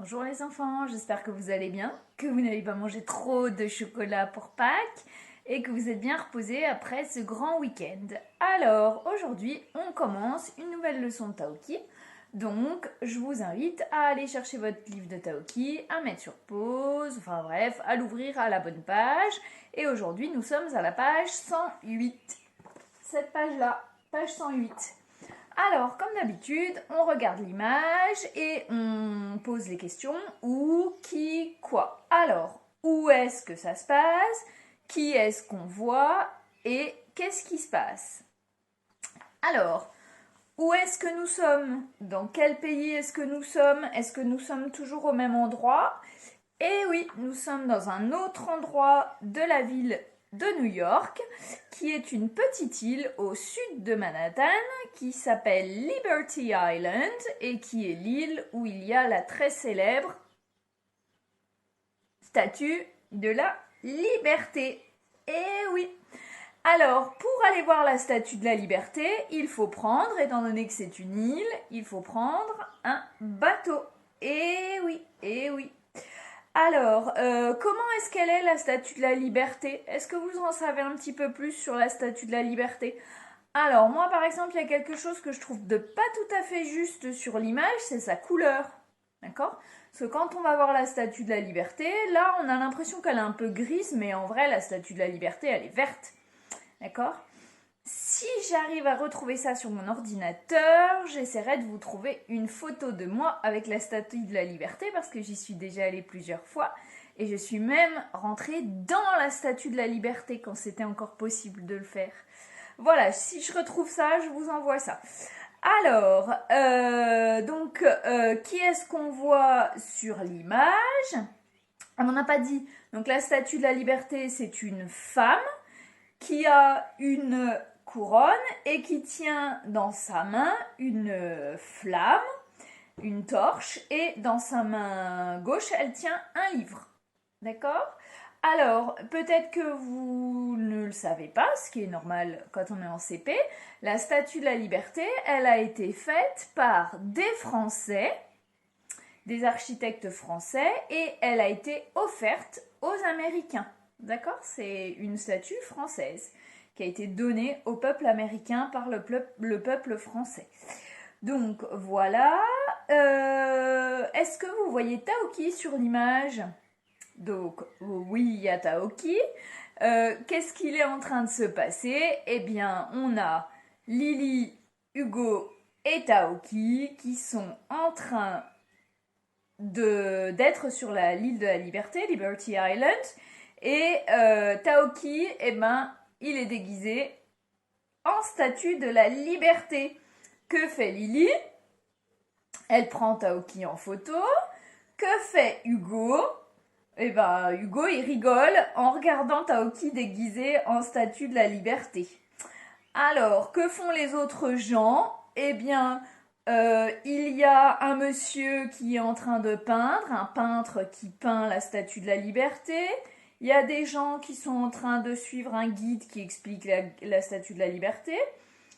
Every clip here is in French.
Bonjour les enfants, j'espère que vous allez bien, que vous n'avez pas mangé trop de chocolat pour Pâques et que vous êtes bien reposés après ce grand week-end. Alors aujourd'hui, on commence une nouvelle leçon de Taoki. Donc je vous invite à aller chercher votre livre de Taoki, à mettre sur pause, enfin bref, à l'ouvrir à la bonne page. Et aujourd'hui, nous sommes à la page 108. Cette page-là, page 108. Alors, comme d'habitude, on regarde l'image et on pose les questions où, qui, quoi. Alors, où est-ce que ça se passe? Qui est-ce qu'on voit? Et qu'est-ce qui se passe? Alors, où est-ce que nous sommes? Dans quel pays est-ce que nous sommes? Est-ce que nous sommes toujours au même endroit? Et oui, nous sommes dans un autre endroit de la ville de New York, qui est une petite île au sud de Manhattan, qui s'appelle Liberty Island, et qui est l'île où il y a la très célèbre statue de la liberté. Et oui. Alors, pour aller voir la statue de la liberté, il faut prendre, étant donné que c'est une île, il faut prendre un bateau. Et oui, et oui. Alors, comment est-ce qu'elle est la statue de la liberté? Est-ce que vous en savez un petit peu plus sur la statue de la liberté? Alors, moi par exemple, il y a quelque chose que je trouve de pas tout à fait juste sur l'image, c'est sa couleur. D'accord? Parce que quand on va voir la statue de la liberté, là on a l'impression qu'elle est un peu grise, mais en vrai la statue de la liberté elle est verte. D'accord? Si j'arrive à retrouver ça sur mon ordinateur, j'essaierai de vous trouver une photo de moi avec la statue de la liberté parce que j'y suis déjà allée plusieurs fois et je suis même rentrée dans la statue de la liberté quand c'était encore possible de le faire. Voilà, si je retrouve ça, je vous envoie ça. Alors, qui est-ce qu'on voit sur l'image? On n'en a pas dit. Donc la statue de la liberté, c'est une femme qui a une couronne et qui tient dans sa main une flamme, une torche, et dans sa main gauche, elle tient un livre. D'accord? Alors, peut-être que vous ne le savez pas, ce qui est normal quand on est en CP, la Statue de la Liberté, elle a été faite par des Français, des architectes français, et elle a été offerte aux Américains. D'accord? C'est une statue française qui a été donnée au peuple américain par le peuple français. Donc voilà. Est-ce que vous voyez Taoki sur l'image? Donc oui, il y a Taoki. Qu'est-ce qu'il est en train de se passer? Eh bien, on a Lily, Hugo et Taoki qui sont en train d'être sur l'île de la Liberté, Liberty Island. Et Taoki, eh ben, il est déguisé en statue de la liberté. Que fait Lily? Elle prend Taoki en photo. Que fait Hugo? Eh ben, Hugo, il rigole en regardant Taoki déguisé en statue de la liberté. Alors, que font les autres gens? Eh bien, il y a un monsieur qui est en train de peindre, un peintre qui peint la statue de la liberté. Il y a des gens qui sont en train de suivre un guide qui explique la statue de la liberté.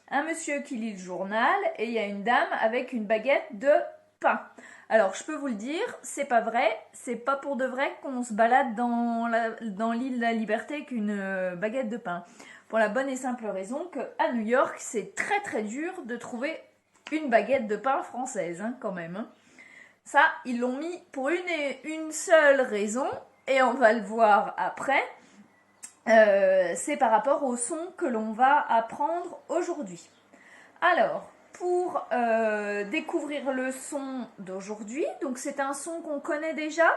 Un monsieur qui lit le journal et il y a une dame avec une baguette de pain. Alors, je peux vous le dire, c'est pas vrai, c'est pas pour de vrai qu'on se balade dans l'île de la liberté avec une baguette de pain. Pour la bonne et simple raison qu'à New York, c'est très très dur de trouver une baguette de pain française, hein, quand même. Hein. Ça, ils l'ont mis pour une seule raison, et on va le voir après. C'est par rapport au son que l'on va apprendre aujourd'hui. Alors, pour découvrir le son d'aujourd'hui, donc c'est un son qu'on connaît déjà.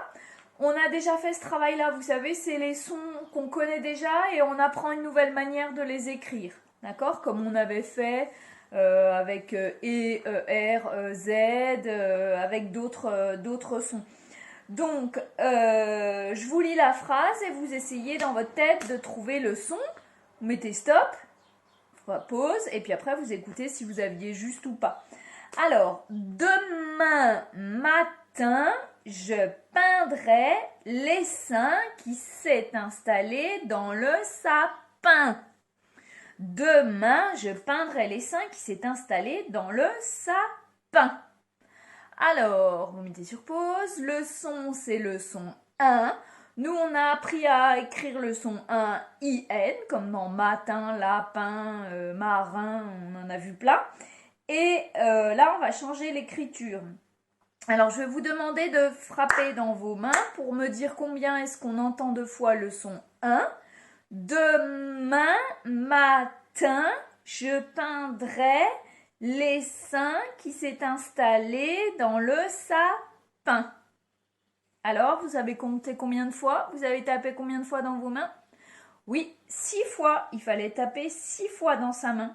On a déjà fait ce travail-là, vous savez, c'est les sons qu'on connaît déjà et on apprend une nouvelle manière de les écrire. D'accord? Comme on avait fait avec E, R, Z, avec d'autres sons. Donc, je vous lis la phrase et vous essayez dans votre tête de trouver le son. Vous mettez stop, pause, et puis après vous écoutez si vous aviez juste ou pas. Alors, demain matin, je peindrai l'essaim qui s'est installé dans le sapin. Demain, je peindrai l'essaim qui s'est installé dans le sapin. Alors, vous mettez sur pause. Le son, c'est le son 1. Nous, on a appris à écrire le son 1, IN, comme dans matin, lapin, marin, on en a vu plein. Et là, on va changer l'écriture. Alors, je vais vous demander de frapper dans vos mains pour me dire combien est-ce qu'on entend deux fois le son 1. Demain matin, je peindrai l'essaim qui s'est installé dans le sapin. Alors, vous avez compté combien de fois? Vous avez tapé combien de fois dans vos mains? Oui, 6 fois. Il fallait taper 6 fois dans sa main.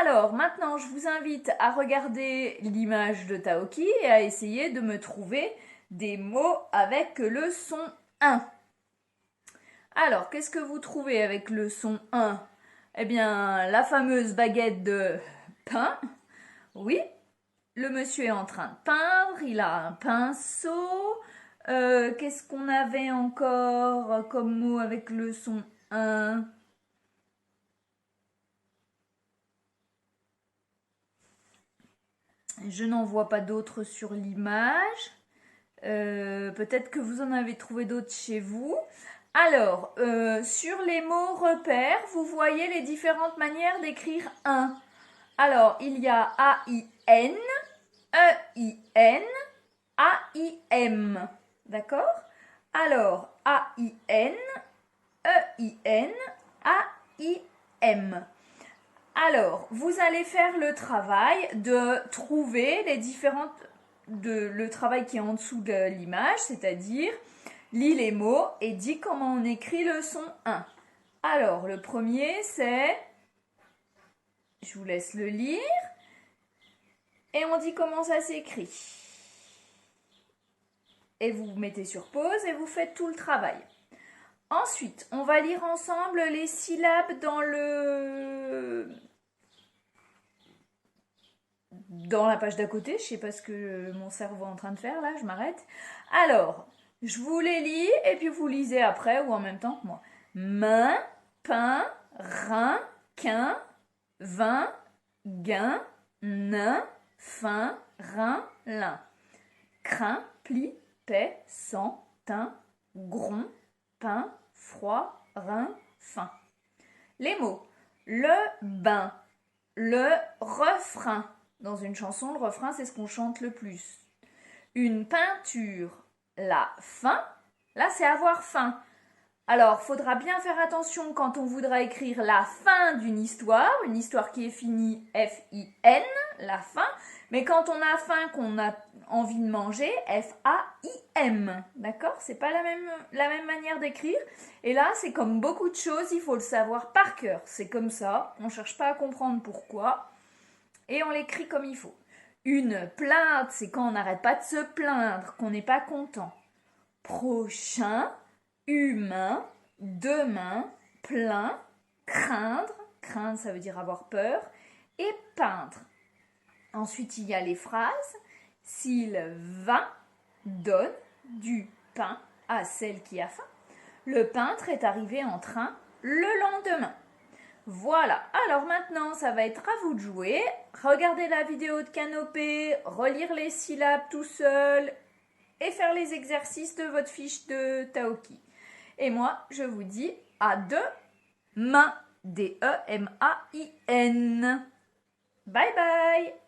Alors, maintenant, je vous invite à regarder l'image de Taoki et à essayer de me trouver des mots avec le son 1. Alors, qu'est-ce que vous trouvez avec le son 1? Eh bien, la fameuse baguette de pain. Oui, le monsieur est en train de peindre, il a un pinceau. Qu'est-ce qu'on avait encore comme mot avec le son 1? Je n'en vois pas d'autres sur l'image. Peut-être que vous en avez trouvé d'autres chez vous. Alors, sur les mots repères, vous voyez les différentes manières d'écrire 1. Alors, il y a A-I-N, E-I-N, A-I-M. D'accord? Alors, A-I-N, E-I-N, A-I-M. Alors, vous allez faire le travail de trouver les différentes... le travail qui est en dessous de l'image, c'est-à-dire lis les mots et dis comment on écrit le son 1. Alors, le premier, c'est... Je vous laisse le lire. Et on dit comment ça s'écrit. Et vous mettez sur pause et vous faites tout le travail. Ensuite, on va lire ensemble les syllabes dans la page d'à côté. Je ne sais pas ce que mon cerveau est en train de faire là, je m'arrête. Alors, je vous les lis et puis vous lisez après ou en même temps que moi. Main, pain, rein, quin, vin, gain, nain, fin, rein, lin. Crin, pli, paix, sang, teint, gron, pain, froid, rein, fin. Les mots. Le bain, le refrain. Dans une chanson, le refrain, c'est ce qu'on chante le plus. Une peinture, la fin. Là, c'est avoir faim. Alors, faudra bien faire attention quand on voudra écrire la fin d'une histoire, une histoire qui est finie F-I-N, la fin. Mais quand on a faim, qu'on a envie de manger, F-A-I-M. D'accord? C'est pas la même manière d'écrire. Et là, c'est comme beaucoup de choses, il faut le savoir par cœur. C'est comme ça, on cherche pas à comprendre pourquoi. Et on l'écrit comme il faut. Une plainte, c'est quand on n'arrête pas de se plaindre, qu'on n'est pas content. Prochain, humain, demain, plein, craindre, craindre ça veut dire avoir peur, et peindre. Ensuite, il y a les phrases. S'il va, donne du pain à celle qui a faim. Le peintre est arrivé en train le lendemain. Voilà, alors maintenant, ça va être à vous de jouer. Regardez la vidéo de Canopée, relire les syllabes tout seul et faire les exercices de votre fiche de Taoki. Et moi, je vous dis à demain. D-E-M-A-I-N. Bye bye.